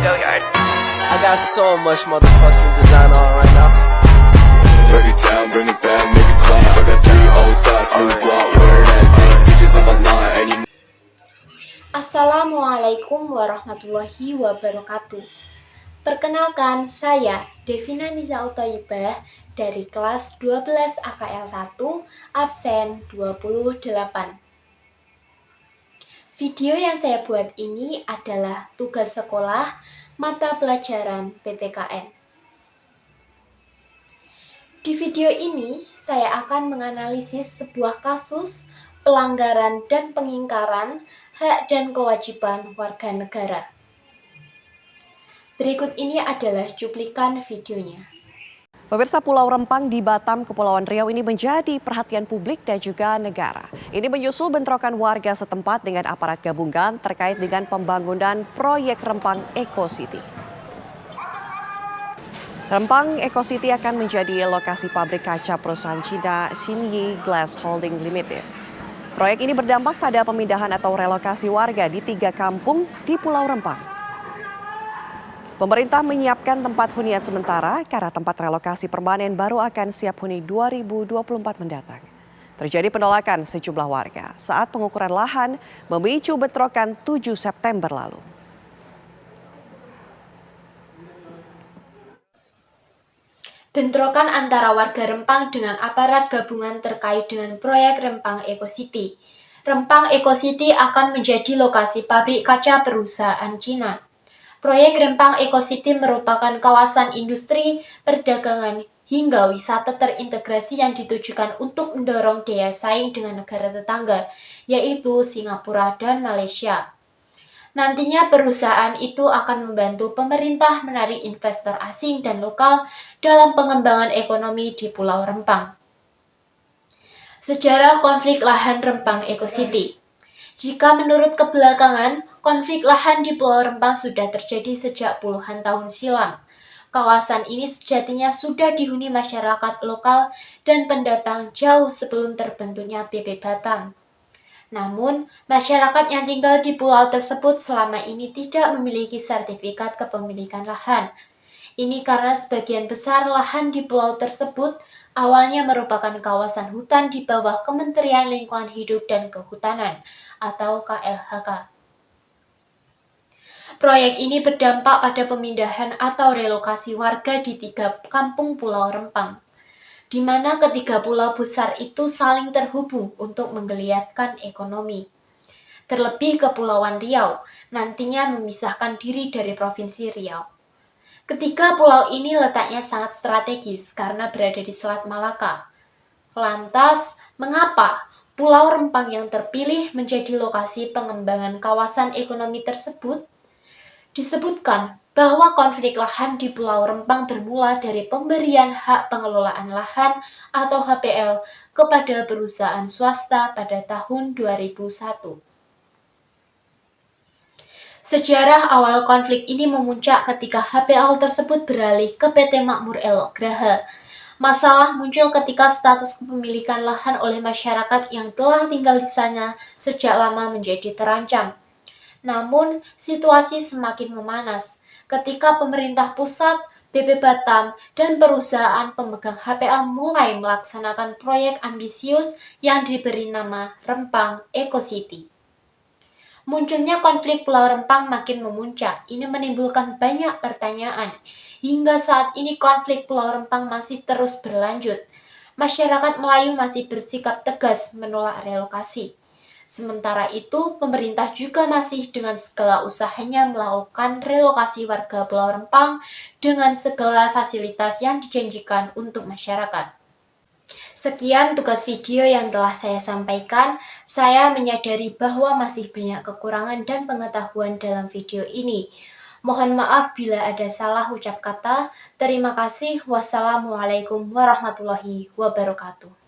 I got so much motherfucking design on right now. Break it down, bring it back, make it clap. I got 3 old thoughts, new block, where that thing. Bitches on my line, and you Assalamualaikum warahmatullahi wabarakatuh. Perkenalkan, saya Devina Niza Uthaibah dari kelas 12 AKL 1, absen 28. Video yang saya buat ini adalah tugas sekolah mata pelajaran PPKN. Di video ini, saya akan menganalisis sebuah kasus pelanggaran dan pengingkaran hak dan kewajiban warga negara. Berikut ini adalah cuplikan videonya. Pemirsa, Pulau Rempang di Batam, Kepulauan Riau ini menjadi perhatian publik dan juga negara. Ini menyusul bentrokan warga setempat dengan aparat gabungan terkait dengan pembangunan proyek Rempang Eco City. Rempang Eco City akan menjadi lokasi pabrik kaca perusahaan Cina Xinyi Glass Holding Limited. Proyek ini berdampak pada pemindahan atau relokasi warga di 3 kampung di Pulau Rempang. Pemerintah menyiapkan tempat hunian sementara karena tempat relokasi permanen baru akan siap huni 2024 mendatang. Terjadi penolakan sejumlah warga saat pengukuran lahan memicu bentrokan 7 September lalu. Bentrokan antara warga Rempang dengan aparat gabungan terkait dengan proyek Rempang Eco City. Rempang Eco City akan menjadi lokasi pabrik kaca perusahaan Cina. Proyek Rempang Eco City merupakan kawasan industri, perdagangan, hingga wisata terintegrasi yang ditujukan untuk mendorong daya saing dengan negara tetangga, yaitu Singapura dan Malaysia. Nantinya perusahaan itu akan membantu pemerintah menarik investor asing dan lokal dalam pengembangan ekonomi di Pulau Rempang. Sejarah konflik lahan Rempang Eco City. Jika menurut kebelakangan, konflik lahan di Pulau Rempang sudah terjadi sejak puluhan tahun silam. Kawasan ini sejatinya sudah dihuni masyarakat lokal dan pendatang jauh sebelum terbentuknya PP Batam. Namun, masyarakat yang tinggal di pulau tersebut selama ini tidak memiliki sertifikat kepemilikan lahan. Ini karena sebagian besar lahan di pulau tersebut awalnya merupakan kawasan hutan di bawah Kementerian Lingkungan Hidup dan Kehutanan atau KLHK. Proyek ini berdampak pada pemindahan atau relokasi warga di 3 kampung Pulau Rempang, di mana ketiga pulau besar itu saling terhubung untuk menggeliatkan ekonomi. Terlebih Kepulauan Riau, nantinya memisahkan diri dari Provinsi Riau. Ketiga pulau ini letaknya sangat strategis karena berada di Selat Malaka. Lantas, mengapa Pulau Rempang yang terpilih menjadi lokasi pengembangan kawasan ekonomi tersebut? Disebutkan bahwa konflik lahan di Pulau Rempang bermula dari pemberian hak pengelolaan lahan atau HPL kepada perusahaan swasta pada tahun 2001. Sejarah awal konflik ini memuncak ketika HPL tersebut beralih ke PT Makmur Elok Graha. Masalah muncul ketika status kepemilikan lahan oleh masyarakat yang telah tinggal di sana sejak lama menjadi terancam. Namun, situasi semakin memanas ketika pemerintah pusat, BP Batam, dan perusahaan pemegang HPL mulai melaksanakan proyek ambisius yang diberi nama Rempang Eco City. Munculnya konflik Pulau Rempang makin memuncak. Ini menimbulkan banyak pertanyaan. Hingga saat ini konflik Pulau Rempang masih terus berlanjut. Masyarakat Melayu masih bersikap tegas menolak relokasi. Sementara itu, pemerintah juga masih dengan segala usahanya melakukan relokasi warga Pulau Rempang dengan segala fasilitas yang dijanjikan untuk masyarakat. Sekian tugas video yang telah saya sampaikan. Saya menyadari bahwa masih banyak kekurangan dan pengetahuan dalam video ini. Mohon maaf bila ada salah ucap kata. Terima kasih. Wassalamualaikum warahmatullahi wabarakatuh.